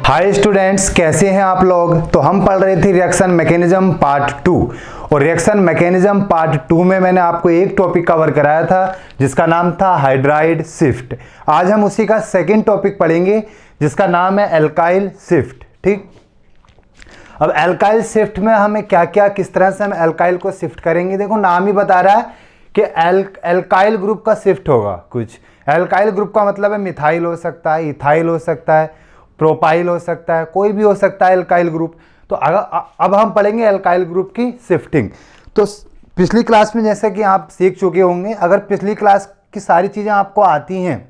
Hi students, कैसे हैं आप लोग। तो हम पढ़ रहे थे रिएक्शन मैकेनिज्म पार्ट 2 और रिएक्शन मैकेनिज्म पार्ट 2 में मैंने आपको एक टॉपिक कवर कराया था जिसका नाम था हाइड्राइड शिफ्ट। आज हम उसी का सेकंड टॉपिक पढ़ेंगे जिसका नाम है एल्काइल शिफ्ट। ठीक, अब एल्काइल शिफ्ट में हमें क्या क्या किस तरह से हम एल्काइल को शिफ्ट करेंगे। देखो नाम ही बता रहा है कि एल्काइल ग्रुप का शिफ्ट होगा। कुछ एल्काइल ग्रुप का मतलब है मिथाइल हो सकता है, इथाइल हो सकता है, प्रोपाइल हो सकता है, कोई भी हो सकता है एल्काइल ग्रुप। तो अब हम पढ़ेंगे एल्काइल ग्रुप की शिफ्टिंग। तो पिछली क्लास में जैसे कि आप सीख चुके होंगे, अगर पिछली क्लास की सारी चीज़ें आपको आती हैं,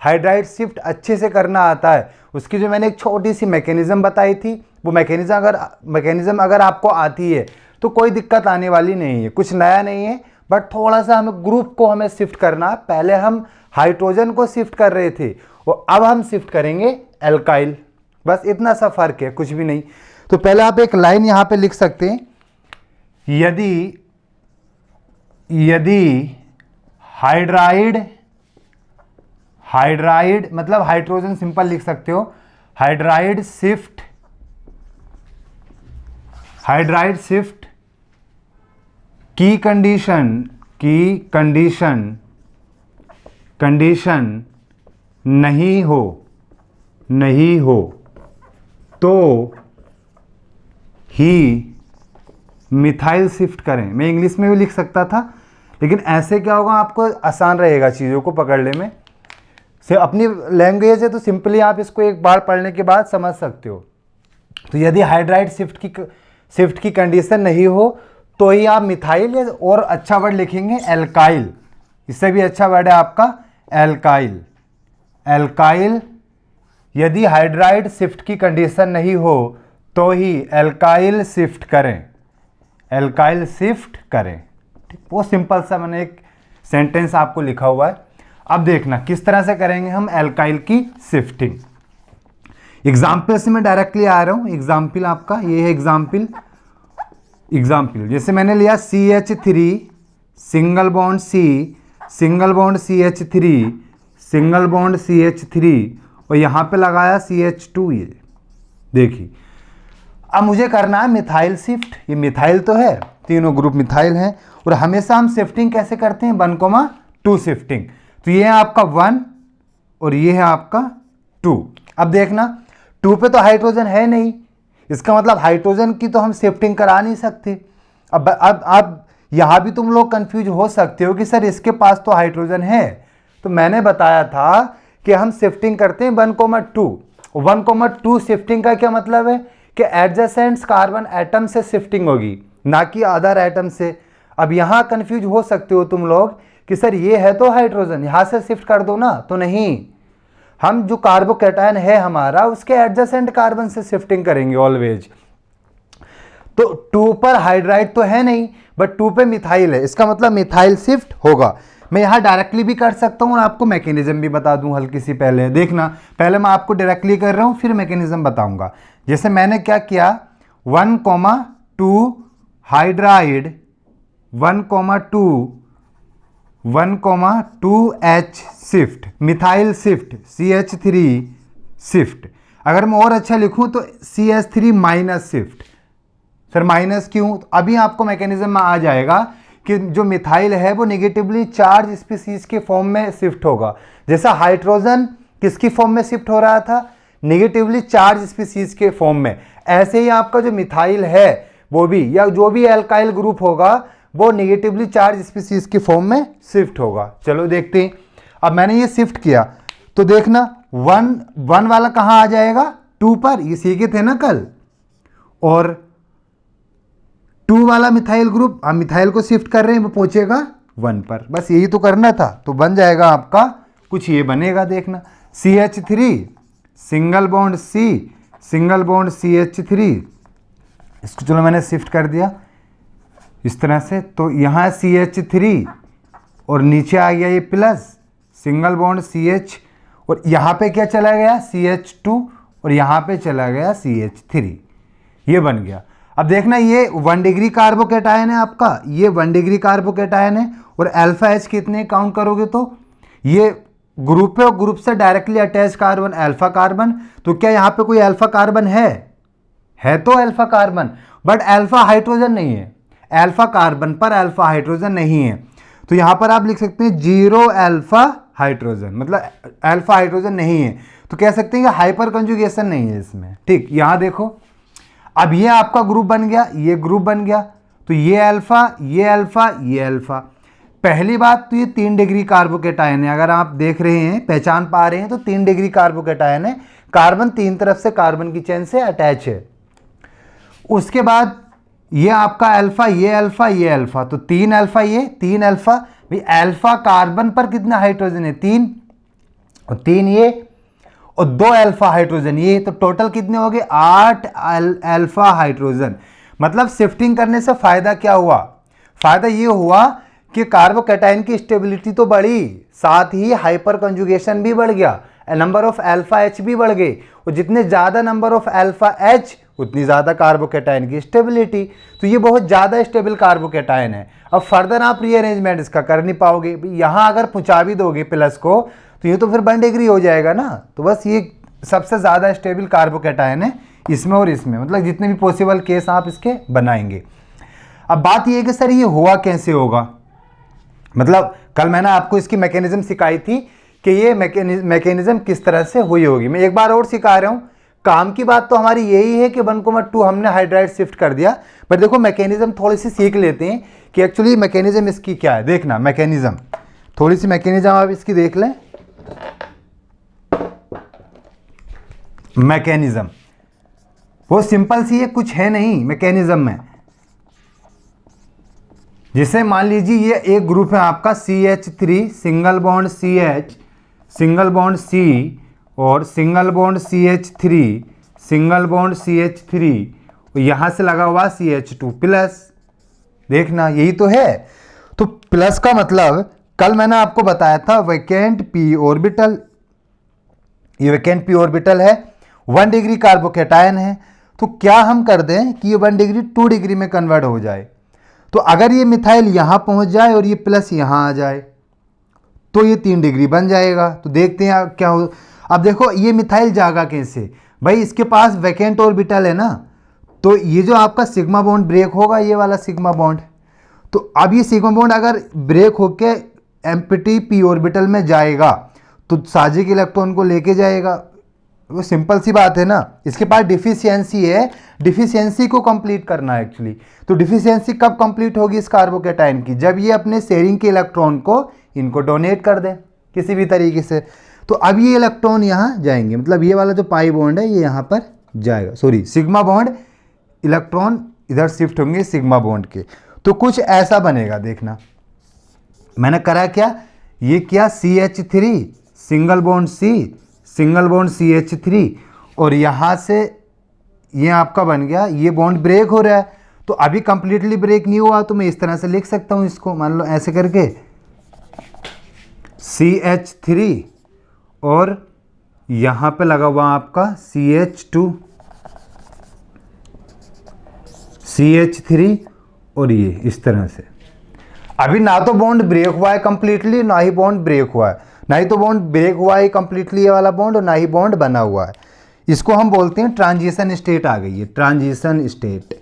हाइड्राइड शिफ्ट अच्छे से करना आता है, उसकी जो मैंने एक छोटी सी मैकेनिज्म बताई थी, वो मैकेनिज्म अगर आपको आती है तो कोई दिक्कत आने वाली नहीं है। कुछ नया नहीं है, बट थोड़ा सा हमें ग्रुप को हमें शिफ्ट करना। पहले हम हाइड्रोजन को शिफ्ट कर रहे थे और अब हम शिफ्ट करेंगे एल्काइल। बस इतना सा फर्क है, कुछ भी नहीं। तो पहले आप एक लाइन यहां पे लिख सकते हैं, यदि हाइड्राइड मतलब हाइड्रोजन सिंपल लिख सकते हो, हाइड्राइड शिफ्ट की कंडीशन नहीं हो तो ही मिथाइल शिफ्ट करें। मैं इंग्लिश में भी लिख सकता था, लेकिन ऐसे क्या होगा, आपको आसान रहेगा चीज़ों को पकड़ने में। से अपनी लैंग्वेज है तो सिंपली आप इसको एक बार पढ़ने के बाद समझ सकते हो। तो यदि हाइड्राइड शिफ्ट की कंडीशन नहीं हो तो ही आप मिथाइल, या और अच्छा वर्ड लिखेंगे एल्काइल। इससे भी अच्छा वर्ड है आपका एल्काइल। यदि हाइड्राइड शिफ्ट की कंडीशन नहीं हो तो ही एल्काइल शिफ्ट करें। ठीक, वो सिंपल सा मैंने एक सेंटेंस आपको लिखा हुआ है। अब देखना किस तरह से करेंगे हम एल्काइल की शिफ्टिंग। एग्जाम्पल से मैं डायरेक्टली आ रहा हूं। एग्जाम्पल आपका ये है। एग्जाम्पल जैसे मैंने लिया CH3 single bond CH3 single bond CH3 और यहाँ पे लगाया CH2। ये देखिए, अब मुझे करना है मिथाइल शिफ्ट। ये मिथाइल तो है, तीनों ग्रुप मिथाइल हैं। और हमेशा हम शिफ्टिंग कैसे करते हैं, 1,2 शिफ्टिंग। तो ये है आपका 1 और ये है आपका 2। अब देखना 2 पे तो हाइड्रोजन है नहीं, इसका मतलब हाइड्रोजन की तो हम शिफ्टिंग करा नहीं सकते। अब यहाँ भी तुम लोग कंफ्यूज हो सकते हो कि सर इसके पास तो हाइड्रोजन है। तो मैंने बताया था कि हम शिफ्टिंग करते हैं 1,2। 1,2 शिफ्टिंग का क्या मतलब है कि एडजेसेंट कार्बन एटम से शिफ्टिंग होगी, ना कि अदर एटम से। अब यहाँ कंफ्यूज हो सकते हो तुम लोग कि सर ये है तो हाइड्रोजन, यहाँ से शिफ्ट कर दो ना। तो नहीं, हम जो कार्बोकैटायन है हमारा, उसके एडजेसेंट कार्बन से शिफ्टिंग करेंगे ऑलवेज। तो 2 पर हाइड्राइड तो है नहीं, बट 2 पे मिथाइल है, इसका मतलब मिथाइल शिफ्ट होगा। मैं यहाँ डायरेक्टली भी कर सकता हूँ और आपको मैकेनिज्म भी बता दूँ हल्की सी। पहले देखना, पहले मैं आपको डायरेक्टली कर रहा हूँ, फिर मैकेनिज्म बताऊँगा। जैसे मैंने क्या किया, 1,2 hydride 1,2H shift, methyl shift CH3 shift. अगर मैं और अच्छा लिखूं तो CH3 minus shift. Sir minus क्यों? तो अभी आपको मैकेनिज्म में आ जाएगा कि जो मिथाइल है वो नेगेटिवली चार्ज स्पीसीज के फॉर्म में शिफ्ट होगा। जैसा हाइड्रोजन किसकी फॉर्म में शिफ्ट हो रहा था, नेगेटिवली चार्ज स्पीसीज के फॉर्म में, ऐसे ही आपका जो मिथाइल है वो भी, या जो भी एल्काइल ग्रुप होगा वो नेगेटिवली चार्ज स्पीसीज की फॉर्म में शिफ्ट होगा। चलो देखते हैं। अब मैंने ये शिफ्ट किया तो देखना 1 वाला कहाँ आ जाएगा, 2 पर। ये सीखे थे ना कल। और 2 वाला मिथाइल ग्रुप, हम मिथाइल को शिफ्ट कर रहे हैं, वो पहुंचेगा 1 पर। बस यही तो करना था। तो बन जाएगा आपका कुछ ये बनेगा, देखना CH3 सिंगल बॉन्ड CH3। इसको चलो मैंने शिफ्ट कर दिया इस तरह से। तो यहाँ CH3 और नीचे आ गया ये प्लस सिंगल बॉन्ड CH, और यहाँ पे क्या चला गया CH2 और यहाँ पे चला गया CH3। ये बन गया। अब देखना ये 1 डिग्री कार्बोकैटायन है आपका, ये 1 डिग्री कार्बोकैटायन है। और अल्फा H कितने काउंट करोगे तो ये ग्रुप है और ग्रुप से directly attach carbon alpha carbon. तो क्या यहाँ पे कोई अल्फा कार्बन है तो alpha carbon, but alpha hydrogen नहीं है, अल्फा कार्बन पर अल्फा हाइड्रोजन नहीं है। तो यहाँ पर आप लिख सकते हैं 0 अल्फा हाइड्रोजन, मतलब अल्फा हाइड्रोजन नहीं है। तो कह सकते हैं कि हाइपर कंजुगेशन नहीं है इसमें। ठीक, यहाँ देखो अब ये आपका ग्रुप बन गया, ये ग्रुप बन गया, तो ये अल्फा, ये अल्फा, ये अल्फा। पहली बात तो ये 3 डिग्री कार्बोकेटायन है, अगर आप देख रहे हैं, पहचान पा रहे हैं, तो 3 डिग्री कार्बोकेटायन है। कार्बन 3 तरफ से कार्बन की चेन से अटैच है। उसके बाद ये आपका अल्फा, ये अल्फा, ये अल्फा, तो 3 अल्फा, ये 3 अल्फा। भाई अल्फा कार्बन पर कितना हाइड्रोजन है? 3, और 3 ये, और 2 अल्फा हाइड्रोजन ये, तो टोटल कितने हो गए? 8 अल्फा हाइड्रोजन। मतलब शिफ्टिंग करने से फायदा क्या हुआ? फायदा ये हुआ कि कार्बोकैटायन की स्टेबिलिटी तो बढ़ी, साथ ही हाइपर कंजुगेशन भी बढ़ गया, नंबर ऑफ अल्फा एच भी बढ़ गए, और जितने ज़्यादा नंबर ऑफ अल्फा एच उतनी ज़्यादा कार्बोकैटायन की स्टेबिलिटी। तो ये बहुत ज़्यादा स्टेबल कार्बोकैटायन है। अब फर्दर आप रीअरेंजमेंट इसका कर नहीं पाओगे। यहाँ अगर पहुँचा भी दोगे प्लस को, तो ये तो फिर 1 डिग्री हो जाएगा ना। तो बस ये सबसे ज़्यादा स्टेबल कार्बोकैटायन है इसमें और इसमें, मतलब जितने भी पॉसिबल केस आप इसके बनाएंगे। अब बात ये है कि सर ये हुआ कैसे होगा, मतलब कल मैंने आपको इसकी मैकेनिज्म सिखाई थी कि ये मैकेनिज्म किस तरह से हुई होगी। मैं एक बार और सिखा रहा हूँ। काम की बात तो हमारी यही है कि 1,2 हमने हाइड्राइड शिफ्ट कर दिया, बट देखो मैकेनिज्म थोड़ी सी सीख लेते हैं कि एक्चुअली मैकेनिज्म इसकी क्या है। देखना मैकेनिज्म, थोड़ी सी मैकेनिज्म आप इसकी देख लें। मैकेनिज्म वो सिंपल सी है, कुछ है नहीं मैकेनिज्म में। जिसे मान लीजिए ये एक ग्रुप है आपका CH3 single bond CH single bond C और single bond CH3 single bond CH3, यहां से लगा हुआ CH2 प्लस। देखना यही तो है। तो प्लस का मतलब कल मैंने आपको बताया था वैकेंट p ऑर्बिटल, ये वैकेंट p ऑर्बिटल है, 1 डिग्री कार्बोकैटायन है। तो क्या हम कर दें कि ये 1 डिग्री 2 डिग्री में कन्वर्ट हो जाए। तो अगर ये मिथाइल यहां पहुंच जाए और ये प्लस यहां आ जाए तो ये 3 डिग्री बन जाएगा। तो देखते हैं क्या हो। अब देखो ये मिथाइल जागा कैसे? भाई इसके पास वैकेंट ऑर्बिटल है ना, तो ये जो आपका सिग्मा बॉन्ड ब्रेक होगा, ये वाला सिग्मा बॉन्ड, तो अब ये सिग्मा बॉन्ड अगर ब्रेक होके एम्प्टी p ऑर्बिटल में जाएगा तो साजिक इलेक्ट्रॉन को लेके जाएगा। वो सिंपल सी बात है ना। इसके पास डिफिशियंसी है, डिफिशियंसी को कंप्लीट करना है एक्चुअली। तो डिफिशियंसी कब कंप्लीट होगी इस कार्बोकैटायन की? जब ये अपने शेयरिंग के इलेक्ट्रॉन को इनको डोनेट कर दे किसी भी तरीके से। तो अब ये इलेक्ट्रॉन यहाँ जाएंगे, मतलब ये वाला जो पाई बॉन्ड है ये यहाँ पर जाएगा, सॉरी सिग्मा बॉन्ड, इलेक्ट्रॉन इधर शिफ्ट होंगे सिग्मा बॉन्ड के। तो कुछ ऐसा बनेगा। देखना मैंने करा क्या, ये क्या CH3 single bond C single bond CH3, और यहाँ से ये आपका बन गया, ये बॉन्ड ब्रेक हो रहा है। तो अभी कंप्लीटली ब्रेक नहीं हुआ, तो मैं इस तरह से लिख सकता हूँ इसको, मान लो ऐसे करके CH3 और यहाँ पे लगा हुआ आपका CH3 और ये इस तरह से। अभी ना तो बॉन्ड ब्रेक हुआ है कंप्लीटली, ना ही बॉन्ड ब्रेक हुआ है, ना ही तो बॉन्ड ब्रेक हुआ है कंप्लीटली ये वाला बॉन्ड, और ना ही बॉन्ड बना हुआ है। इसको हम बोलते हैं ट्रांजिशन स्टेट आ गई है, ट्रांजिशन स्टेट,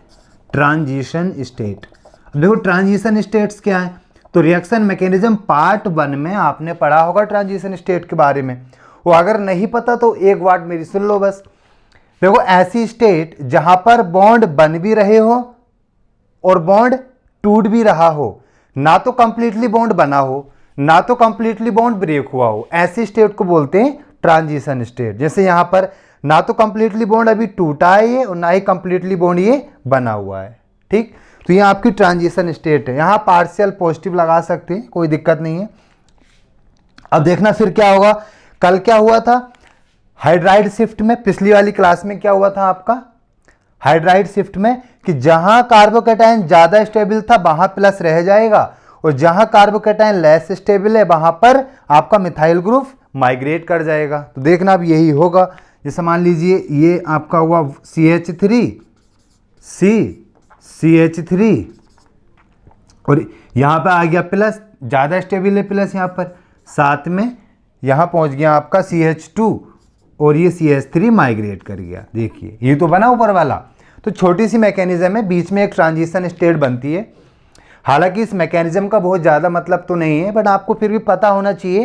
ट्रांजिशन स्टेट। देखो ट्रांजिशन स्टेट्स क्या है, तो रिएक्शन मैकेनिज्म पार्ट 1 में आपने पढ़ा होगा ट्रांजिशन स्टेट के बारे में। वो अगर नहीं पता तो एक बात मेरी सुन लो बस। देखो ऐसी स्टेट जहां पर बॉन्ड बन भी रहे हो और बॉन्ड टूट भी रहा हो, ना तो कंप्लीटली बॉन्ड बना हो ना तो कंप्लीटली बॉन्ड ब्रेक हुआ हो, ऐसी स्टेट को बोलते हैं ट्रांजिशन स्टेट। जैसे यहां पर ना तो कंप्लीटली बॉन्ड अभी टूटा है ये, और ना ही कंप्लीटली बॉन्ड ये बना हुआ है। ठीक, तो ये आपकी ट्रांजिशन स्टेट है। यहां पार्शियल पॉजिटिव लगा सकते हैं, कोई दिक्कत नहीं है। अब देखना फिर क्या होगा। कल क्या हुआ था हाइड्राइड शिफ्ट में, पिछली वाली क्लास में क्या हुआ था आपका हाइड्राइड शिफ्ट में, कि जहां कार्बोकैटायन ज्यादा स्टेबल था वहां प्लस रह जाएगा, और जहां कार्बोकैटायन लेस स्टेबल है वहां पर आपका मिथाइल ग्रुप माइग्रेट कर जाएगा। तो देखना अब यही होगा। जैसे मान लीजिए ये आपका हुआ CH3 और यहां पे आ गया प्लस, ज्यादा स्टेबल है प्लस यहां पर, साथ में यहाँ पहुँच गया आपका CH2 और ये CH3 माइग्रेट कर गया। देखिए ये तो बना ऊपर वाला। तो छोटी सी मैकेनिज्म है, बीच में एक ट्रांजिशन स्टेट बनती है। हालांकि इस मैकेनिज्म का बहुत ज़्यादा मतलब तो नहीं है, बट आपको फिर भी पता होना चाहिए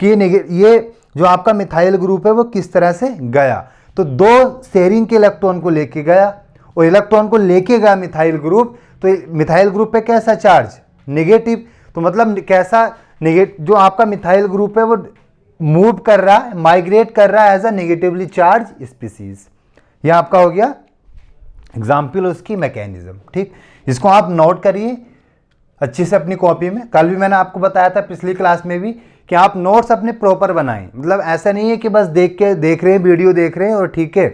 कि ये जो आपका मिथाइल ग्रुप है वो किस तरह से गया। तो 2 शेयरिंग के इलेक्ट्रॉन को लेके गया और इलेक्ट्रॉन को लेके गया मिथाइल ग्रुप। तो मिथाइल ग्रुप पे कैसा चार्ज? नेगेटिव। तो मतलब कैसा जो आपका मिथाइल ग्रुप है वो मूव कर रहा है, माइग्रेट कर रहा है as a negatively charge species. यह आपका हो गया एग्जाम्पल उसकी मैकेनिज्म। ठीक, इसको आप नोट करिए अच्छे से अपनी कॉपी में। कल भी मैंने आपको बताया था पिछली क्लास में भी कि आप नोट्स अपने प्रॉपर बनाएं। मतलब ऐसा नहीं है कि बस देख रहे हैं, वीडियो देख रहे हैं और ठीक है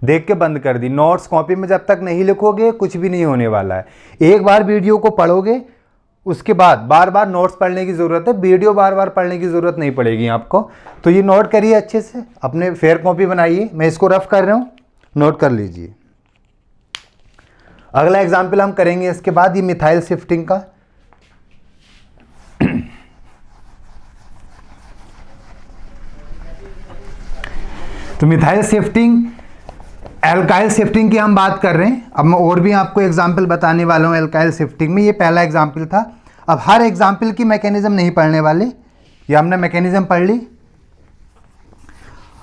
देख के बंद कर दी। नोट्स कॉपी में जब तक नहीं लिखोगे कुछ भी नहीं होने वाला है। एक बार वीडियो को पढ़ोगे उसके बाद बार बार नोट्स पढ़ने की ज़रूरत है, वीडियो बार बार पढ़ने की ज़रूरत नहीं पड़ेगी आपको। तो ये नोट करिए अच्छे से, अपने फेयर कॉपी बनाइए। मैं इसको रफ कर रहा हूँ, नोट कर लीजिए। अगला एग्जाम्पल हम करेंगे इसके बाद, ये मिथाइल शिफ्टिंग का। तो मिथाइल शिफ्टिंग, एल्काइल शिफ्टिंग की हम बात कर रहे हैं। अब मैं और भी आपको एग्जाम्पल बताने वाला हूँ एल्काइल शिफ्टिंग में। ये पहला एग्जाम्पल था। अब हर एग्जाम्पल की मैकेनिज्म नहीं पढ़ने वाले, ये हमने मैकेनिज्म पढ़ ली।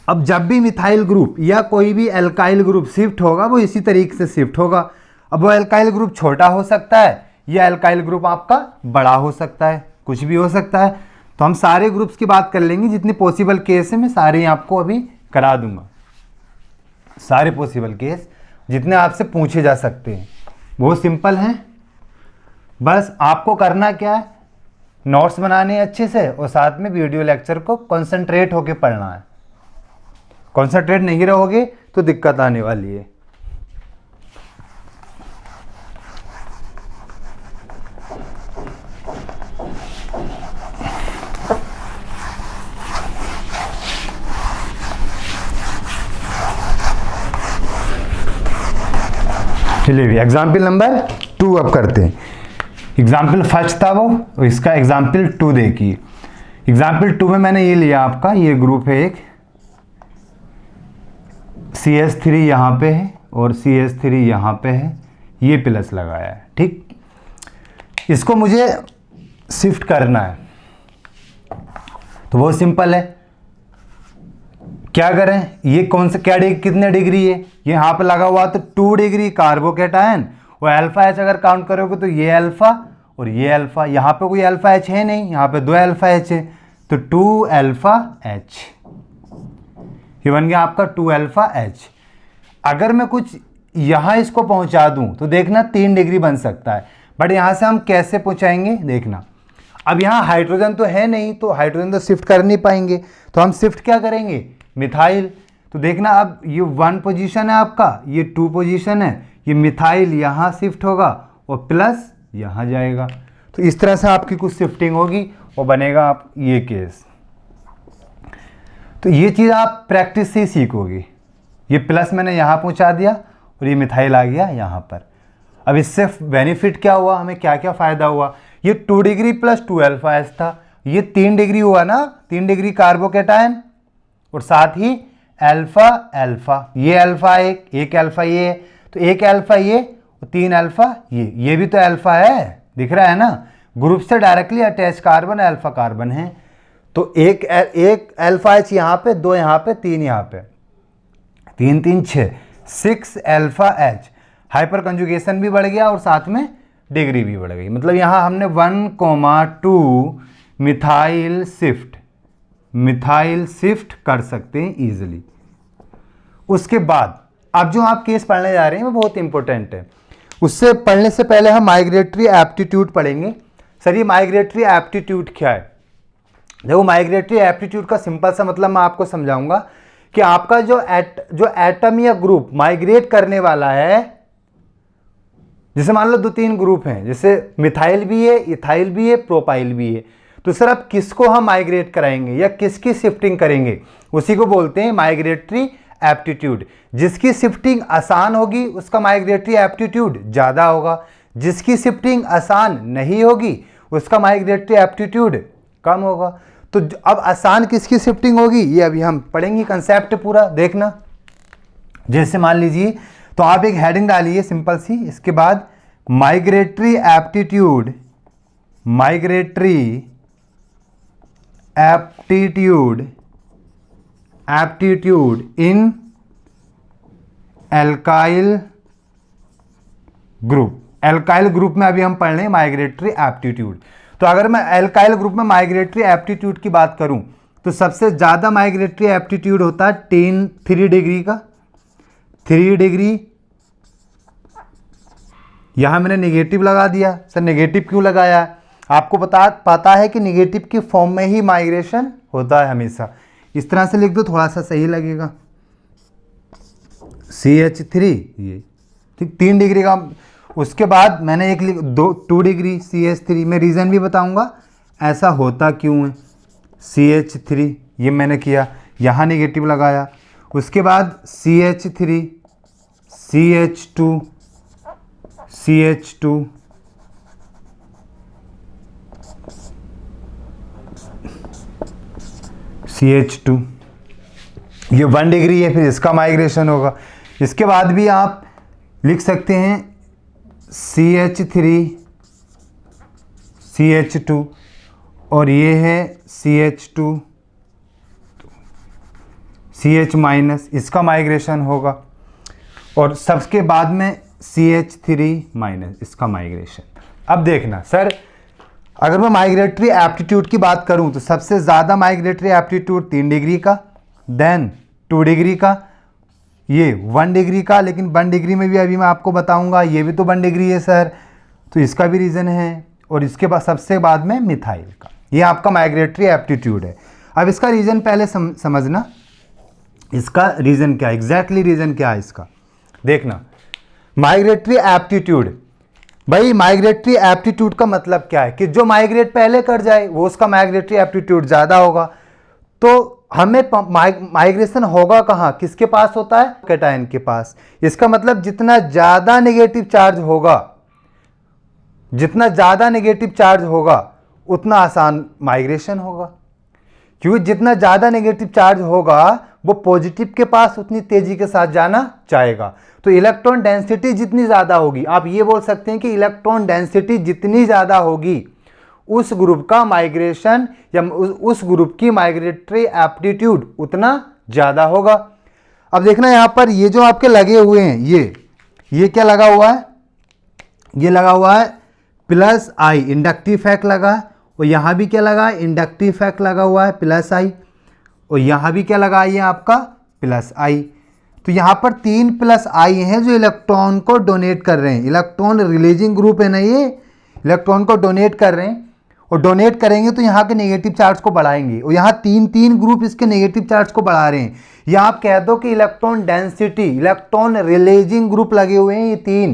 अब जब भी मिथाइल ग्रुप या कोई भी एल्काइल ग्रुप शिफ्ट होगा वो इसी तरीके से शिफ्ट होगा। अब वो एल्काइल ग्रुप छोटा हो सकता है या एल्काइल ग्रुप आपका बड़ा हो सकता है, कुछ भी हो सकता है। तो हम सारे ग्रुप्स की बात कर लेंगे, जितने पॉसिबल केस है मैं सारे आपको अभी करा दूंगा। सारे पॉसिबल केस जितने आपसे पूछे जा सकते हैं, बहुत सिंपल हैं। बस आपको करना क्या है, नोट्स बनाने अच्छे से और साथ में वीडियो लेक्चर को कंसंट्रेट होकर पढ़ना है। कंसंट्रेट नहीं रहोगे तो दिक्कत आने वाली है। चलिए एग्जाम्पल नंबर 2 अब करते हैं। एग्जाम्पल फर्स्ट था वो, और इसका एग्जाम्पल 2 देखिए। एग्जाम्पल 2 में मैंने ये लिया आपका, ये ग्रुप है एक, CH3 यहाँ पे है और CH3 यहाँ पे है, ये प्लस लगाया है। ठीक, इसको मुझे शिफ्ट करना है तो बहुत सिंपल है। क्या करें, ये कौन सा कितने डिग्री है, ये यहाँ पे लगा हुआ तो 2 डिग्री कार्बोकेटायन, और अल्फा एच अगर काउंट करोगे तो ये अल्फा और ये अल्फा। यहाँ पे कोई अल्फा एच है नहीं, यहाँ पे 2 अल्फा एच है, तो 2 अल्फा एच, ये बन गया आपका 2 अल्फा एच। अगर मैं कुछ यहाँ इसको पहुँचा दूँ तो देखना 3 डिग्री बन सकता है, बट यहाँ से हम कैसे पहुँचाएंगे देखना। अब यहाँ हाइड्रोजन तो है नहीं, तो हाइड्रोजन तो शिफ्ट कर नहीं पाएंगे, तो हम शिफ्ट क्या करेंगे, मिथाइल। तो देखना अब ये 1 पोजीशन है आपका, ये 2 पोजीशन है, ये मिथाइल यहाँ शिफ्ट होगा और प्लस यहाँ जाएगा। तो इस तरह से आपकी कुछ शिफ्टिंग होगी और बनेगा आप ये केस। तो ये चीज़ आप प्रैक्टिस से ही सीखोगे। ये प्लस मैंने यहाँ पहुँचा दिया और ये मिथाइल आ गया यहाँ पर। अब इससे बेनिफिट क्या हुआ, हमें क्या क्या फ़ायदा हुआ। ये 2 डिग्री प्लस 2 अल्फा एच था, ये 3 डिग्री हुआ ना, 3 डिग्री कार्बोकेटायन और साथ ही अल्फा अल्फा, ये अल्फा एक अल्फा ये है, तो एक अल्फा ये और 3 अल्फा ये भी तो अल्फा है, दिख रहा है ना। ग्रुप से directly attach carbon alpha carbon है, तो एक अल्फा एच यहाँ पे, 2 यहाँ पे, 3 यहाँ पे, 3 3 6 अल्फा एच। हाइपर कंजुगेशन भी बढ़ गया और साथ में डिग्री भी बढ़ गई। मतलब यहाँ हमने 1,2 मिथाइल शिफ्ट कर सकते हैं इजीली। उसके बाद अब जो आप केस पढ़ने जा रहे हैं वो बहुत इंपॉर्टेंट है। उससे पढ़ने से पहले हम माइग्रेटरी एप्टीट्यूड पढ़ेंगे। सर ये माइग्रेटरी एप्टीट्यूड क्या है? देखो माइग्रेटरी एप्टीट्यूड का सिंपल सा मतलब मैं आपको समझाऊंगा कि आपका जो एटम या ग्रुप माइग्रेट करने वाला है, जैसे मान लो 2-3 ग्रुप हैं, जैसे मिथाइल भी है, इथाइल भी है, प्रोपाइल भी है, तो सर अब किसको हम माइग्रेट कराएंगे या किसकी शिफ्टिंग करेंगे, उसी को बोलते हैं माइग्रेटरी एप्टीट्यूड। जिसकी शिफ्टिंग आसान होगी उसका माइग्रेटरी एप्टीट्यूड ज़्यादा होगा, जिसकी शिफ्टिंग आसान नहीं होगी उसका माइग्रेटरी एप्टीट्यूड कम होगा। तो अब आसान किसकी शिफ्टिंग होगी, ये अभी हम पढ़ेंगे, कंसेप्ट पूरा देखना। जैसे मान लीजिए, तो आप एक हेडिंग डालिए सिंपल सी, इसके बाद migratory aptitude, migratory aptitude, aptitude in alkyl group. Alkyl group में अभी हम पढ़ रहे हैं माइग्रेटरी एप्टीट्यूड। तो अगर मैं एल्काइल ग्रुप में माइग्रेटरी एप्टीट्यूड की बात करूं, तो सबसे ज़्यादा माइग्रेटरी एप्टीट्यूड होता है 3 डिग्री का, 3 डिग्री। यहां मैंने नेगेटिव लगा दिया। सर नेगेटिव क्यों लगाया? आपको पता है कि नेगेटिव की फॉर्म में ही माइग्रेशन होता है हमेशा। इस तरह से लिख दो, थोड़ा सा सही लगेगा। CH3 ये ठीक 3 डिग्री का। उसके बाद मैंने एक 2 डिग्री CH3 में रीज़न भी बताऊंगा ऐसा होता क्यों है। CH3 ये मैंने किया, यहाँ नेगेटिव लगाया। उसके बाद CH3, CH2, CH2, CH2, ये 1 डिग्री है, फिर इसका माइग्रेशन होगा। इसके बाद भी आप लिख सकते हैं CH3, CH2 और ये है CH2, CH माइनस, इसका माइग्रेशन होगा। और सबके बाद में CH3 माइनस, इसका माइग्रेशन। अब देखना सर, अगर मैं माइग्रेटरी एप्टीट्यूड की बात करूं तो सबसे ज़्यादा माइग्रेटरी एप्टीट्यूड 3 डिग्री का, देन 2 डिग्री का, ये 1 डिग्री का। लेकिन 1 डिग्री में भी अभी मैं आपको बताऊंगा, ये भी तो 1 डिग्री है सर, तो इसका भी रीज़न है। और इसके बाद सबसे बाद में मिथाइल का, ये आपका माइग्रेटरी एप्टीट्यूड है। अब इसका रीज़न पहले समझना, इसका रीज़न क्या है, एग्जैक्टली रीज़न क्या है इसका। देखना, माइग्रेटरी एप्टीट्यूड, भाई माइग्रेटरी एप्टीट्यूड का मतलब क्या है कि जो माइग्रेट पहले कर जाए वो उसका माइग्रेटरी एप्टीट्यूड ज़्यादा होगा। तो हमें माइग्रेशन होगा कहाँ, किसके पास होता है, कैटायन के पास। इसका मतलब जितना ज़्यादा नेगेटिव चार्ज होगा, जितना ज़्यादा नेगेटिव चार्ज होगा उतना आसान माइग्रेशन होगा, क्योंकि जितना ज़्यादा नेगेटिव चार्ज होगा वो पॉजिटिव के पास उतनी तेज़ी के साथ जाना चाहेगा। तो इलेक्ट्रॉन डेंसिटी जितनी ज़्यादा होगी, आप ये बोल सकते हैं कि इलेक्ट्रॉन डेंसिटी जितनी ज़्यादा होगी उस ग्रुप का माइग्रेशन या उस ग्रुप की माइग्रेटरी एप्टीट्यूड उतना ज़्यादा होगा। अब देखना यहाँ पर ये जो आपके लगे हुए हैं, ये क्या लगा हुआ है, ये लगा हुआ है +I, इंडक्टिव फैक्ट लगा है। और यहाँ भी क्या लगा है, इंडक्टिव फैक्ट लगा हुआ है +I। और यहाँ भी क्या लगा है, ये आपका +I। तो यहाँ पर 3 +I हैं जो इलेक्ट्रॉन को डोनेट कर रहे हैं। इलेक्ट्रॉन रिलीजिंग ग्रुप है ना, ये इलेक्ट्रॉन को डोनेट कर रहे हैं। और डोनेट करेंगे तो यहाँ के नेगेटिव चार्ज को बढ़ाएंगे, और यहाँ 3 ग्रुप इसके नेगेटिव चार्ज को बढ़ा रहे हैं। या आप कह दो कि electron density, electron releasing group लगे हुए हैं ये 3,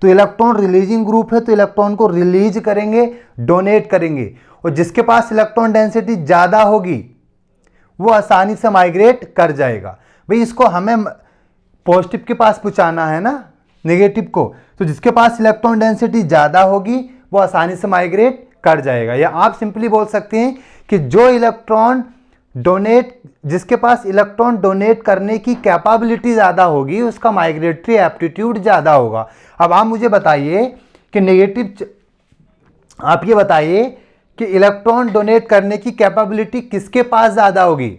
तो इलेक्ट्रॉन रिलीजिंग ग्रुप है तो इलेक्ट्रॉन को रिलीज करेंगे, डोनेट करेंगे। और जिसके पास इलेक्ट्रॉन डेंसिटी ज़्यादा होगी वो आसानी से माइग्रेट कर जाएगा। भाई इसको हमें पॉजिटिव के पास पहुँचाना है ना, नेगेटिव को, तो जिसके पास इलेक्ट्रॉन डेंसिटी ज़्यादा होगी वो आसानी से माइग्रेट कर जाएगा। या आप सिंपली बोल सकते हैं कि जो इलेक्ट्रॉन डोनेट, जिसके पास इलेक्ट्रॉन डोनेट करने की कैपेबिलिटी ज़्यादा होगी उसका माइग्रेटरी एप्टीट्यूड ज़्यादा होगा। अब आप मुझे बताइए कि आप ये बताइए कि इलेक्ट्रॉन डोनेट करने की कैपेबिलिटी किसके पास ज़्यादा होगी।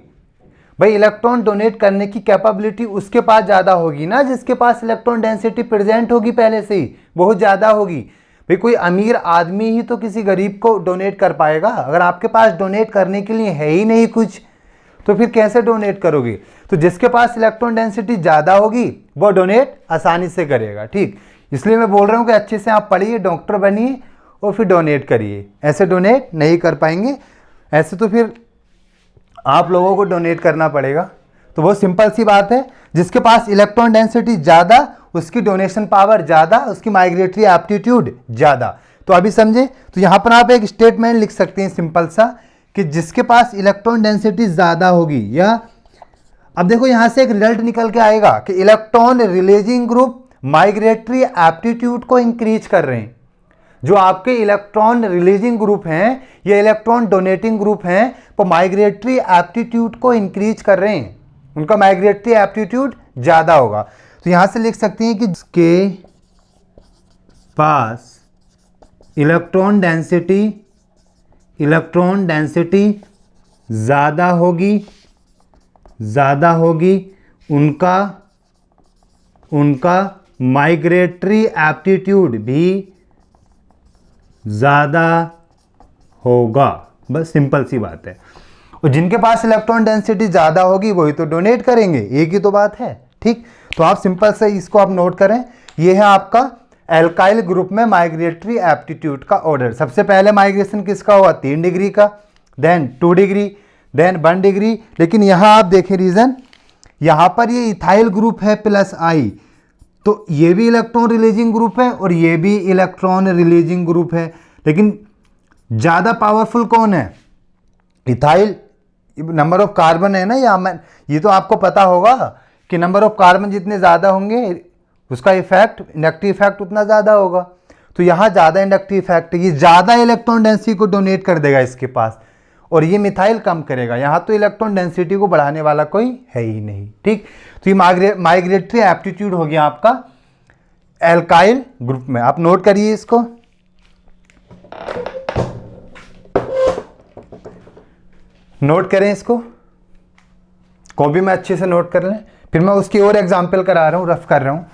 भाई इलेक्ट्रॉन डोनेट करने की कैपेबिलिटी उसके पास ज़्यादा होगी ना जिसके पास इलेक्ट्रॉन डेंसिटी प्रेजेंट होगी पहले से ही, बहुत ज़्यादा होगी। भाई कोई अमीर आदमी ही तो किसी गरीब को डोनेट कर पाएगा। अगर आपके पास डोनेट करने के लिए है ही नहीं कुछ तो फिर कैसे डोनेट करोगे। तो जिसके पास इलेक्ट्रॉन डेंसिटी ज़्यादा होगी वो डोनेट आसानी से करेगा। ठीक, इसलिए मैं बोल रहा हूँ कि अच्छे से आप पढ़िए, डॉक्टर बनिए और फिर डोनेट करिए। ऐसे डोनेट नहीं कर पाएंगे, ऐसे तो फिर आप लोगों को डोनेट करना पड़ेगा। तो बहुत सिंपल सी बात है, जिसके पास इलेक्ट्रॉन डेंसिटी ज़्यादा उसकी डोनेशन पावर ज़्यादा, उसकी माइग्रेटरी एप्टीट्यूड ज़्यादा। तो अभी समझे। तो यहाँ पर आप एक स्टेटमेंट लिख सकते हैं सिंपल सा कि जिसके पास इलेक्ट्रॉन डेंसिटी ज़्यादा होगी, या अब देखो यहाँ से एक रिजल्ट निकल के आएगा कि electron releasing group migratory aptitude को इंक्रीज कर रहे हैं। जो आपके इलेक्ट्रॉन रिलीजिंग ग्रुप हैं या इलेक्ट्रॉन डोनेटिंग ग्रुप हैं वो माइग्रेटरी एप्टीट्यूड को इंक्रीज कर रहे हैं, उनका माइग्रेटरी एप्टीट्यूड ज़्यादा होगा। तो यहाँ से लिख सकते हैं कि जिसके पास इलेक्ट्रॉन डेंसिटी ज़्यादा होगी उनका माइग्रेटरी एप्टीट्यूड भी ज़्यादा होगा। बस सिंपल सी बात है। और जिनके पास इलेक्ट्रॉन डेंसिटी ज़्यादा होगी वही तो डोनेट करेंगे, एक ही तो बात है। ठीक, तो आप सिंपल से इसको आप नोट करें। ये है आपका एल्काइल ग्रुप में माइग्रेटरी एप्टीट्यूड का ऑर्डर। सबसे पहले माइग्रेशन किसका हुआ? 3 डिग्री का, देन 2 डिग्री, देन 1 डिग्री। लेकिन यहाँ आप देखें रीज़न, यहाँ पर ये इथाइल ग्रुप है +I, तो ये भी इलेक्ट्रॉन रिलीजिंग ग्रुप है और ये भी इलेक्ट्रॉन रिलीजिंग ग्रुप है। लेकिन ज़्यादा पावरफुल कौन है? इथाइल। नंबर ऑफ कार्बन है ना, ये तो आपको पता होगा कि नंबर ऑफ कार्बन जितने ज़्यादा होंगे उसका इफेक्ट, इंडक्टिव इफेक्ट उतना ज़्यादा होगा। तो यहाँ ज़्यादा इंडक्टिव इफेक्ट, ये ज़्यादा इलेक्ट्रॉन डेंसिटी को डोनेट कर देगा इसके पास, और ये मिथाइल कम करेगा। यहाँ तो इलेक्ट्रॉन डेंसिटी को बढ़ाने वाला कोई है ही नहीं। ठीक, तो ये माइग्रेटरी एप्टीट्यूड हो गया आपका एल्काइल ग्रुप में। आप नोट करिए इसको। नोट करें इसको, कॉपी में अच्छे से नोट कर लें। फिर मैं उसकी और एग्जाम्पल करा रहा हूँ, रफ कर रहा हूँ।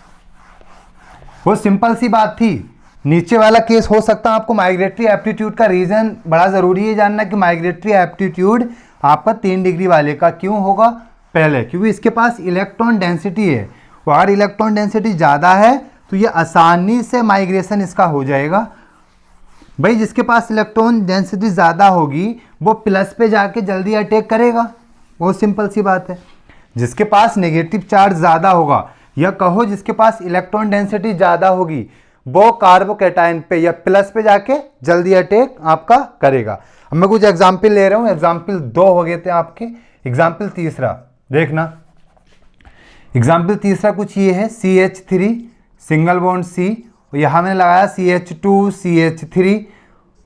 वो सिंपल सी बात थी। नीचे वाला केस हो सकता है आपको माइग्रेटरी एप्टीट्यूड का रीज़न बड़ा ज़रूरी है जानना कि माइग्रेटरी एप्टीट्यूड आपका 3 डिग्री वाले का क्यों होगा पहले, क्योंकि इसके पास इलेक्ट्रॉन डेंसिटी है। और अगर इलेक्ट्रॉन डेंसिटी ज़्यादा है तो ये आसानी से माइग्रेशन इसका हो जाएगा। भाई जिसके पास इलेक्ट्रॉन डेंसिटी ज़्यादा होगी वो प्लस पे जाके जल्दी अटैक करेगा, बहुत सिंपल सी बात है। जिसके पास नेगेटिव चार्ज ज़्यादा होगा, या कहो जिसके पास इलेक्ट्रॉन डेंसिटी ज़्यादा होगी, वो कार्बोकैटायन पे या प्लस पे जाके जल्दी अटैक आपका करेगा। अब मैं कुछ एग्जाम्पल ले रहा हूँ। एग्जाम्पल 2 हो गए थे आपके, एग्जाम्पल तीसरा देखना। एग्जाम्पल तीसरा कुछ ये है, CH3 सिंगल बॉन्ड C, और यहाँ मैंने लगाया CH2 CH3,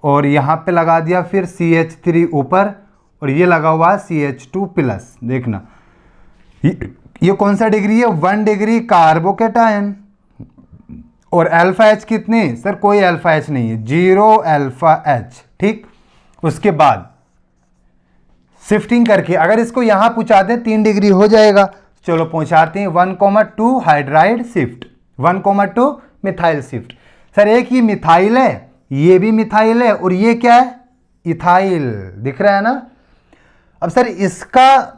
और यहाँ पे लगा दिया फिर CH3 ऊपर, और ये लगा हुआ CH2+। देखना ये कौन सा डिग्री है? 1 डिग्री कार्बोकैटायन। और अल्फा H कितने? सर कोई अल्फा H नहीं है, 0 अल्फा H। ठीक, उसके बाद शिफ्टिंग करके अगर इसको यहां पहुंचा दें 3 डिग्री हो जाएगा। चलो पहुंचाते हैं। 1,2 hydride shift, 1,2 methyl shift. Sir एक ही मिथाइल है, ये भी मिथाइल है, और ये क्या है? इथाइल। दिख रहा है ना? अब सर इसका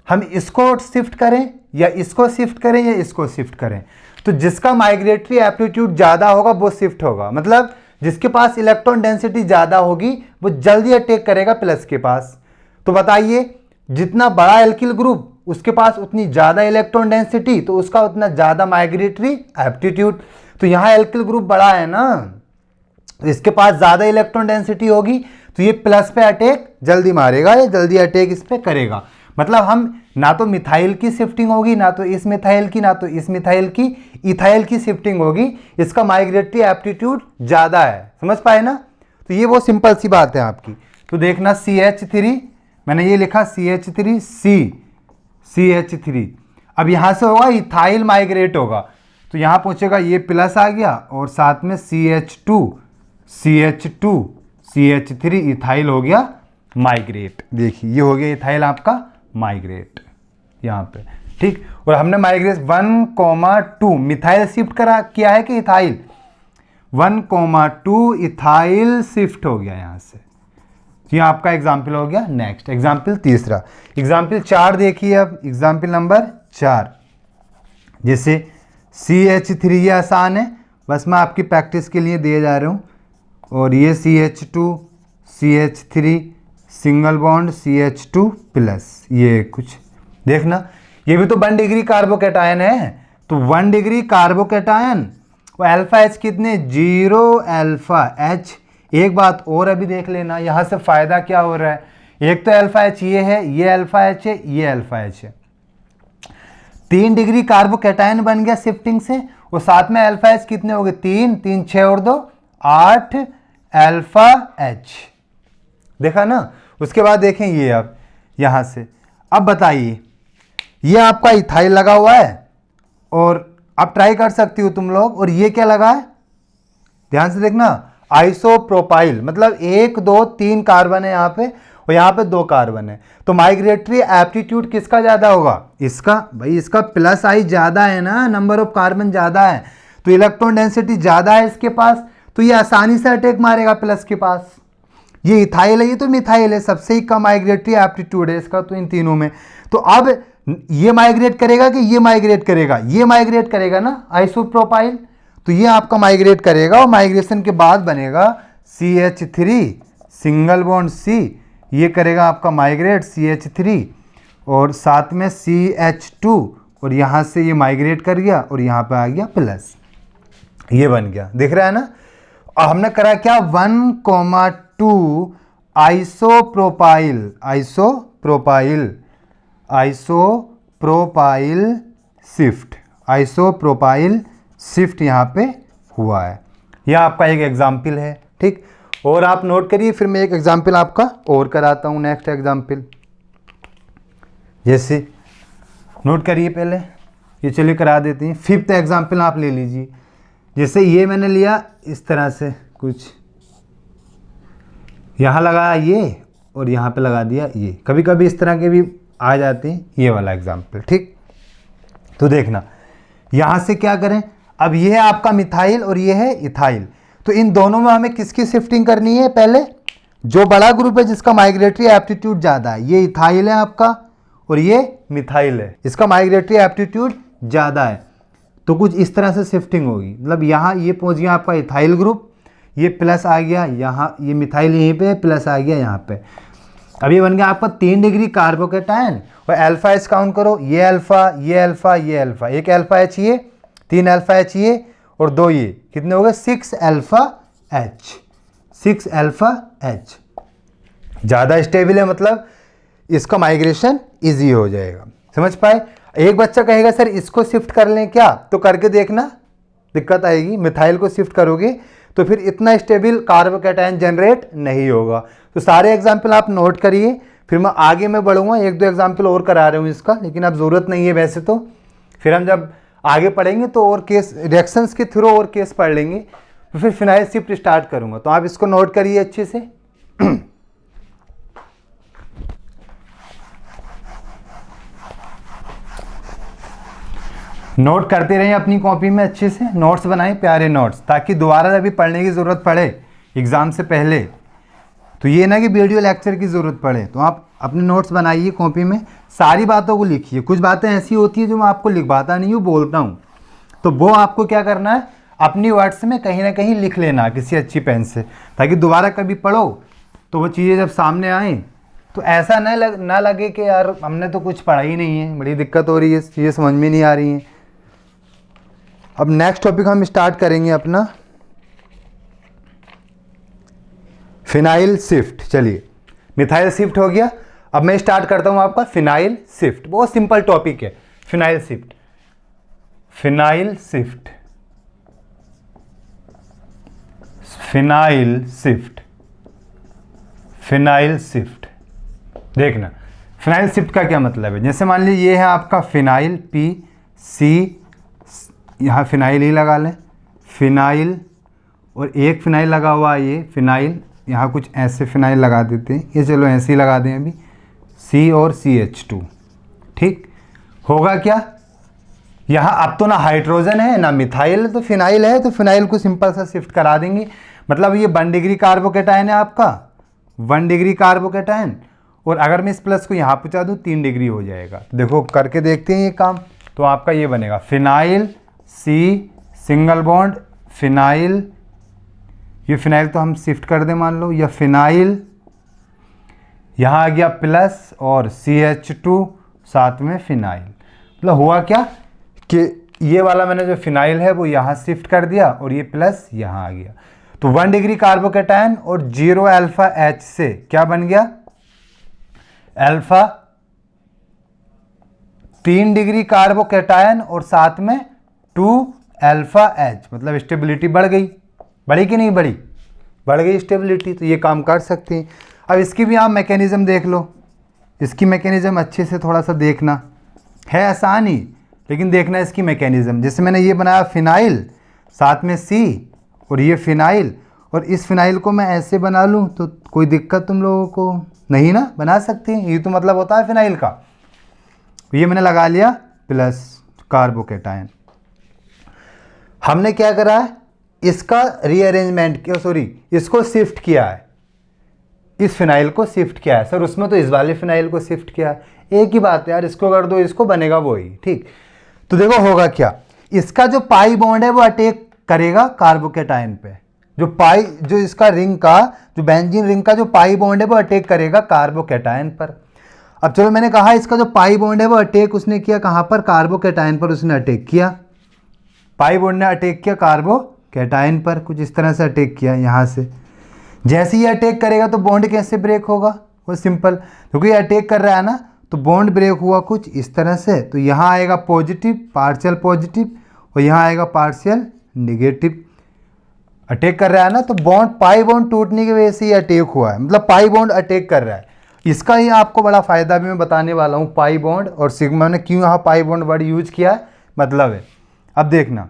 हम इसको शिफ्ट करें या इसको शिफ्ट करें या इसको शिफ्ट करें, तो जिसका माइग्रेटरी एप्टीट्यूड ज़्यादा होगा वो शिफ्ट होगा। मतलब जिसके पास इलेक्ट्रॉन डेंसिटी ज़्यादा होगी वो जल्दी अटैक करेगा प्लस के पास। तो बताइए, जितना बड़ा एल्किल ग्रुप उसके पास उतनी ज़्यादा इलेक्ट्रॉन डेंसिटी, तो उसका उतना ज़्यादा माइग्रेटरी एप्टीट्यूड। तो यहाँ एल्किल ग्रुप बड़ा है ना, तो इसके पास ज़्यादा इलेक्ट्रॉन डेंसिटी होगी, तो ये प्लस पे अटैक जल्दी मारेगा या जल्दी अटैक इस पे करेगा। मतलब हम ना तो मिथाइल की शिफ्टिंग होगी, ना तो इस मिथाइल की, ना तो इस मिथाइल की, इथाइल की शिफ्टिंग होगी। इसका माइग्रेटरी एप्टीट्यूड ज़्यादा है। समझ पाए ना? तो ये वो सिंपल सी बात है आपकी। तो देखना CH3 मैंने ये लिखा CH3 CH3। अब यहाँ से होगा इथाइल माइग्रेट होगा, तो यहाँ पहुँचेगा, ये प्लस आ गया और साथ में CH3 इथाइल हो गया माइग्रेट। देखिए ये हो गया इथाइल आपका माइग्रेट यहाँ पे। ठीक, और हमने माइग्रेट 1,2 मिथाइल शिफ्ट किया है कि इथाइल? 1,2 इथाइल शिफ्ट हो गया यहाँ से। ये आपका एग्जाम्पल हो गया। नेक्स्ट एग्जाम्पल तीसरा, एग्जाम्पल 4 देखिए। अब एग्जाम्पल नंबर 4, जैसे CH3 ये आसान है, बस मैं आपकी प्रैक्टिस के लिए दिए जा रहा हूँ। और ये CH2 CH3 single bond CH2+, ये कुछ देखना, ये भी तो 1 डिग्री कार्बोकैटायन है। तो 1 डिग्री कार्बोकैटायन, वो अल्फा H कितने? 0 अल्फा H। एक बात और अभी देख लेना, यहाँ से फ़ायदा क्या हो रहा है। एक तो अल्फा H ये है, ये अल्फा H है, ये अल्फा H है। 3 डिग्री कार्बोकैटायन बन गया शिफ्टिंग से, और साथ में अल्फा H कितने हो गए? 3 3 6 और 2 8 अल्फा H, देखा ना। उसके बाद देखें ये अब यहां से, अब बताइए ये आपका इथाइल लगा हुआ है और अब ट्राई कर सकती हो तुम लोग, और ये क्या लगा है, ध्यान से देखना, आइसोप्रोपाइल, मतलब 1 2 3 कार्बन है यहाँ पे और यहाँ पे 2 कार्बन है। तो माइग्रेटरी एप्टीट्यूड किसका ज्यादा होगा, इसका। भाई इसका प्लस आई ज्यादा है ना, नंबर ऑफ कार्बन ज्यादा है, तो इलेक्ट्रॉन डेंसिटी ज्यादा है इसके पास, तो ये आसानी से अटैक मारेगा प्लस के पास। ये इथाइल है, ये तो मिथाइल है, सबसे ही कम माइग्रेटरी एप्टीट्यूड है इसका तो इन तीनों में। तो अब ये माइग्रेट करेगा कि ये माइग्रेट करेगा, ये माइग्रेट करेगा ना आइसोप्रोपाइल, तो ये आपका माइग्रेट करेगा और माइग्रेशन के बाद बनेगा CH3 सिंगल बॉन्ड C, ये करेगा आपका माइग्रेट CH3 और साथ में CH2 और यहाँ से ये माइग्रेट कर गया और यहाँ पे आ गया प्लस, ये बन गया, दिख रहा है ना। और हमने करा क्या 1,2 आइसोप्रोपाइल, आइसोप्रोपाइल शिफ्ट यहाँ पे हुआ है। यह आपका एक एग्जाम्पल है, ठीक। और आप नोट करिए, फिर मैं एक एग्जाम्पल आपका और कराता हूँ, नेक्स्ट एग्जाम्पल। जैसे नोट करिए पहले, ये चलिए करा देते हैं। 5th एग्जाम्पल आप ले लीजिए। जैसे ये मैंने लिया इस तरह से कुछ, यहाँ लगाया ये और यहाँ पे लगा दिया ये, कभी कभी इस तरह के भी आ जाते हैं, ये वाला एग्जाम्पल, ठीक। तो देखना यहाँ से क्या करें, अब ये है आपका मिथाइल और ये है इथाइल, तो इन दोनों में हमें किसकी शिफ्टिंग करनी है, पहले जो बड़ा ग्रुप है जिसका माइग्रेटरी एप्टीट्यूड ज़्यादा है, ये इथाइल है आपका और ये मिथाइल है, इसका माइग्रेटरी एप्टीट्यूड ज़्यादा है, तो कुछ इस तरह से शिफ्टिंग होगी। मतलब यहाँ ये पहुँच गया आपका इथाइल ग्रुप, ये प्लस आ गया यहाँ, ये मिथाइल यहीं पे प्लस आ गया यहाँ पे। अब ये बन गया आपका 3 डिग्री कार्बोकेटायन और अल्फा एच काउंट करो, ये अल्फा, ये अल्फा, ये अल्फा, एक अल्फा एच ये, 3 अल्फा एच ये और 2 ये, कितने हो गए 6 अल्फा एच, 6 अल्फा एच। ज़्यादा स्टेबल है, मतलब इसका माइग्रेशन इजी हो जाएगा, समझ पाए। एक बच्चा कहेगा सर इसको शिफ्ट कर लें क्या, तो करके देखना, दिक्कत आएगी। मिथाइल को शिफ्ट करोगे तो फिर इतना स्टेबल कार्बोकेटायन जनरेट नहीं होगा। तो सारे एग्जाम्पल आप नोट करिए, फिर मैं आगे में बढ़ूंगा, 1-2 एग्जाम्पल और करा रहा हूँ इसका, लेकिन अब ज़रूरत नहीं है वैसे तो। फिर हम जब आगे पढ़ेंगे तो और केस रिएक्शंस के थ्रू और केस पढ़ लेंगे, तो फिर फिनाइल शिफ्ट स्टार्ट करूँगा। तो आप इसको नोट करिए अच्छे से। नोट करते रहें अपनी कॉपी में, अच्छे से नोट्स बनाएं, प्यारे नोट्स, ताकि दोबारा जब भी पढ़ने की ज़रूरत पड़े एग्ज़ाम से पहले, तो ये ना कि वीडियो लेक्चर की ज़रूरत पड़े, तो आप अपने नोट्स बनाइए कॉपी में, सारी बातों को लिखिए। कुछ बातें ऐसी होती है जो मैं आपको लिखवाता नहीं हूँ, बोलता हूँ, तो वो आपको क्या करना है, अपनी वर्ड्स में कहीं ना कहीं लिख लेना किसी अच्छी पेन से, ताकि दोबारा कभी पढ़ो तो वो चीज़ें जब सामने आएँ तो ऐसा ना लगे कि यार हमने तो कुछ पढ़ा ही नहीं है, बड़ी दिक्कत हो रही है, चीज़ें समझ में नहीं आ रही हैं। अब नेक्स्ट टॉपिक हम स्टार्ट करेंगे अपना फिनाइल शिफ्ट। चलिए मिथाइल शिफ्ट हो गया, अब मैं स्टार्ट करता हूं आपका फिनाइल शिफ्ट। बहुत सिंपल टॉपिक है phenyl shift. Phenyl shift, phenyl shift, phenyl shift. देखना फिनाइल शिफ्ट का क्या मतलब है। जैसे मान लीजिए ये है आपका फिनाइल PC, यहाँ फिनाइल ही लगा लें, फिनाइल, और एक फिनाइल लगा हुआ है ये फिनाइल, यहाँ कुछ ऐसे फिनाइल लगा देते हैं, ये चलो ऐसे ही लगा दें अभी, C और CH2, ठीक। होगा क्या, यहाँ अब तो ना हाइड्रोजन है ना मिथाइल, तो फिनाइल है, तो फिनाइल को सिंपल सा शिफ्ट करा देंगे। मतलब ये 1 डिग्री कार्बोकेटायन है आपका, 1 डिग्री कार्बोकेटायन, और अगर मैं इस प्लस को यहाँ पहुँचा दूँ 3 डिग्री हो जाएगा। देखो करके देखते हैं ये काम, तो आपका ये बनेगा phenyl C single bond phenyl, ये फिनाइल तो हम शिफ्ट कर दें मान लो, या फिनाइल, यहाँ आ गया प्लस और CH2 साथ में फिनाइल। मतलब हुआ क्या कि ये वाला मैंने जो फिनाइल है वो यहाँ शिफ्ट कर दिया और ये प्लस यहाँ आ गया, तो 1 डिग्री कार्बोकेटायन और 0 अल्फा H से क्या बन गया, अल्फा 3 डिग्री कार्बोकेटायन और साथ में 2 अल्फा H, मतलब स्टेबिलिटी बढ़ गई, बढ़ी कि नहीं बढ़ी, बढ़ गई स्टेबिलिटी, तो ये काम कर सकते हैं। अब इसकी भी आप मैकेनिज़्म देख लो, इसकी मैकेनिज़्म अच्छे से थोड़ा सा देखना, है आसान ही लेकिन देखना इसकी मैकेनिज़्म। जैसे मैंने ये बनाया फिनाइल, साथ में C और ये फिनाइल, और इस फिनाइल को मैं ऐसे बना लूँ तो कोई दिक्कत तुम लोगों को नहीं ना, बना सकते हैं, ये तो मतलब होता है फिनाइल का। ये मैंने लगा लिया प्लस कार्बोकेटायन। हमने क्या करा है, इसका रीअरेंजमेंट किया, सॉरी इसको शिफ्ट किया है, इस फिनाइल को शिफ्ट किया है। सर उसमें तो इस वाले फिनाइल को शिफ्ट किया है, एक ही बात है यार, इसको कर दो इसको बनेगा वो ही, ठीक। तो देखो होगा क्या, इसका जो पाई बॉन्ड है वो अटैक करेगा कार्बोकेटायन पे, जो इसका रिंग का, जो बेंजीन रिंग का जो पाई बॉन्ड है वो अटैक करेगा कार्बोकेटायन पर। अब चलो मैंने कहा इसका जो पाई बॉन्ड है वो अटैक उसने किया कहाँ पर, कार्बोकेटायन पर उसने अटैक किया, पाई बॉन्ड ने अटैक किया कार्बोकेटायन पर, कुछ इस तरह से अटैक किया यहाँ से। जैसे ही अटैक करेगा तो बॉन्ड कैसे ब्रेक होगा, वो सिंपल, क्योंकि ये अटैक कर रहा है ना, तो बॉन्ड ब्रेक हुआ कुछ इस तरह से, तो यहाँ आएगा पॉजिटिव, पार्शियल पॉजिटिव, और यहाँ आएगा पार्शियल निगेटिव। अटैक कर रहा है ना, तो बॉन्ड, पाई बॉन्ड टूटने की वजह से ये अटैक हुआ है, मतलब पाई बॉन्ड अटैक कर रहा है। इसका ही आपको बड़ा फ़ायदा भी मैं बताने वाला हूँ, पाई बॉन्ड और सिग्मा ने क्यों यहाँ पाई बॉन्ड वर्ड यूज किया है, मतलब है। अब देखना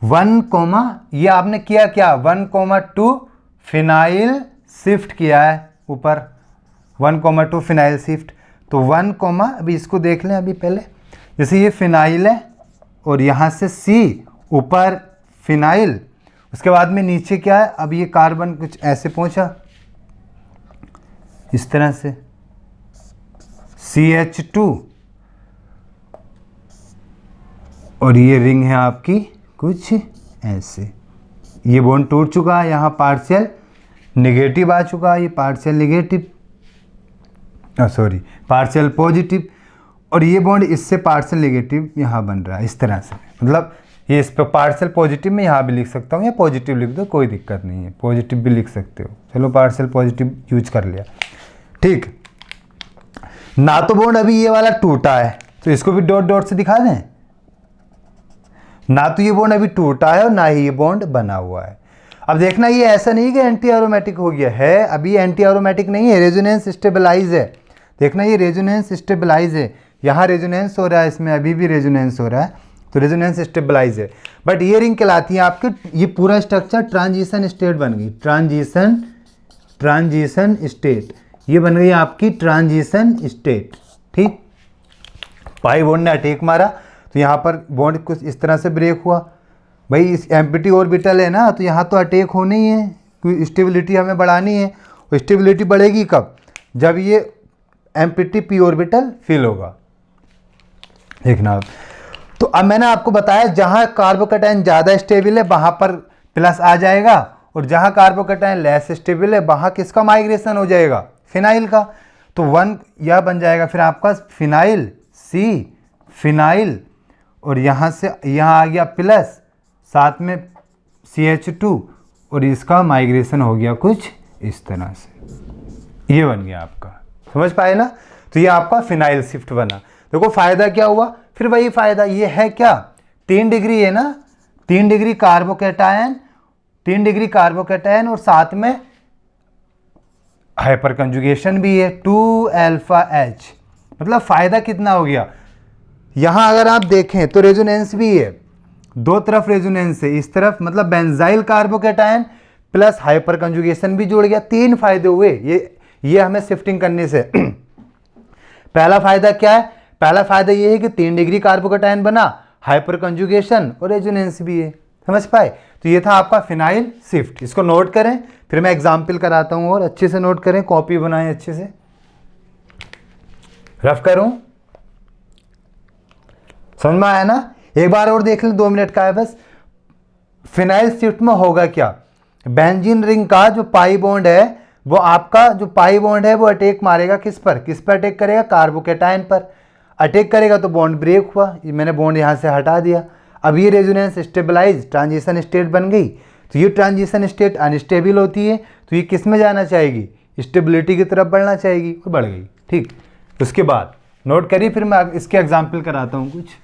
1, ये आपने किया क्या, 1,2 फिनाइल शिफ्ट किया है ऊपर, 1,2 फिनाइल शिफ्ट, तो 1, अभी इसको देख लें अभी पहले, जैसे ये फिनाइल है और यहाँ से C ऊपर फिनाइल, उसके बाद में नीचे क्या है, अब ये कार्बन कुछ ऐसे पहुंचा इस तरह से CH2, और ये रिंग है आपकी कुछ ऐसे, ये बॉन्ड टूट चुका है, यहाँ पार्शियल नेगेटिव आ चुका है, ये partial negative, sorry partial positive, और ये बॉन्ड इससे पार्शियल नेगेटिव यहाँ बन रहा है इस तरह से, मतलब ये इस पर पार्शियल पॉजिटिव में यहाँ भी लिख सकता हूँ, या पॉजिटिव लिख दो कोई दिक्कत नहीं है, पॉजिटिव भी लिख सकते हो, चलो पार्शियल पॉजिटिव यूज कर लिया, ठीक। ना तो बॉन्ड अभी ये वाला टूटा है, तो इसको भी डॉट डॉट से दिखा दें, ना तो ये बॉन्ड अभी टूटा है और ना ही ये बॉन्ड बना हुआ है। अब देखना ये ऐसा नहीं कि एंटी एरोमेटिक हो गया है, अभी एंटी एरोमेटिक नहीं है, रेजोनेंस स्टेबलाइज है, देखना ये रेजोनेंस स्टेबलाइज है, यहाँ रेजोनेंस हो रहा है, इसमें अभी भी रेजोनेंस हो रहा है, तो रेजोनेंस स्टेबलाइज है। बट ये रिंग कहलाती है आपके, ये पूरा स्ट्रक्चर ट्रांजिशन स्टेट बन गई, ट्रांजिशन स्टेट, ये बन गई आपकी ट्रांजिशन स्टेट, ठीक। पाई बॉन्ड ने अटैक मारा तो यहाँ पर बॉन्ड कुछ इस तरह से ब्रेक हुआ, भाई इस एम्प्टी ऑर्बिटल है ना, तो यहाँ तो अटैक होनी ही है, क्योंकि स्टेबिलिटी हमें बढ़ानी है, और स्टेबिलिटी बढ़ेगी कब, जब ये एम्प्टी पी ऑर्बिटल फिल होगा, देखना। तो अब मैंने आपको बताया जहाँ कार्बोकेटायन ज़्यादा स्टेबल है वहाँ पर प्लस आ जाएगा, और जहाँ कार्बोकेटायन लेस स्टेबल है वहाँ किसका माइग्रेशन हो जाएगा, फिनाइल का। तो 1 यह बन जाएगा फिर आपका फिनाइल, C फिनाइल, और यहाँ से यहाँ आ गया प्लस, साथ में CH2, और इसका माइग्रेशन हो गया कुछ इस तरह से, ये बन गया आपका, समझ पाए ना। तो ये आपका फिनाइल शिफ्ट बना। देखो फ़ायदा क्या हुआ, फिर वही फ़ायदा ये है क्या, 3 डिग्री है ना, 3 डिग्री कार्बोकेटायन, 3 डिग्री कार्बोकेटायन, और साथ में हाइपर कंजुगेशन भी है 2α-H, मतलब फ़ायदा कितना हो गया। यहाँ अगर आप देखें तो रेजोनेंस भी है, दो तरफ रेजोनेंस है, इस तरफ मतलब benzyl carbocation plus hyper conjugation भी जुड़ गया, 3 फायदे हुए ये हमें शिफ्टिंग करने से। पहला फायदा क्या है, पहला फायदा ये है कि 3 डिग्री कार्बोकेटायन बना, हाइपर कंजुगेशन और रेजोनेंस भी है, समझ पाए। तो ये था आपका फिनाइल शिफ्ट, इसको नोट करें, फिर मैं एग्जाम्पल कराता हूँ, और अच्छे से नोट करें, कॉपी बनाएं अच्छे से, रफ करूं, समझ में आया ना। एक बार और देख लें, 2 मिनट का है बस। फिनाइल शिफ्ट में होगा क्या, बेंजीन रिंग का जो पाई बॉन्ड है, वो आपका जो पाई बॉन्ड है वो अटैक मारेगा किस पर अटैक करेगा, कार्बोकेटायन पर अटैक करेगा, तो बॉन्ड ब्रेक हुआ, मैंने बॉन्ड यहाँ से हटा दिया। अब ये रेजोनेंस स्टेबलाइज ट्रांजिशन स्टेट बन गई, तो ये ट्रांजिशन स्टेट अनस्टेबल होती है, तो ये किस में जाना चाहेगी, स्टेबिलिटी की तरफ बढ़ना चाहेगी, वो बढ़ गई, ठीक। उसके बाद नोट करिए, फिर मैं इसके एग्जाम्पल कराता हूँ कुछ।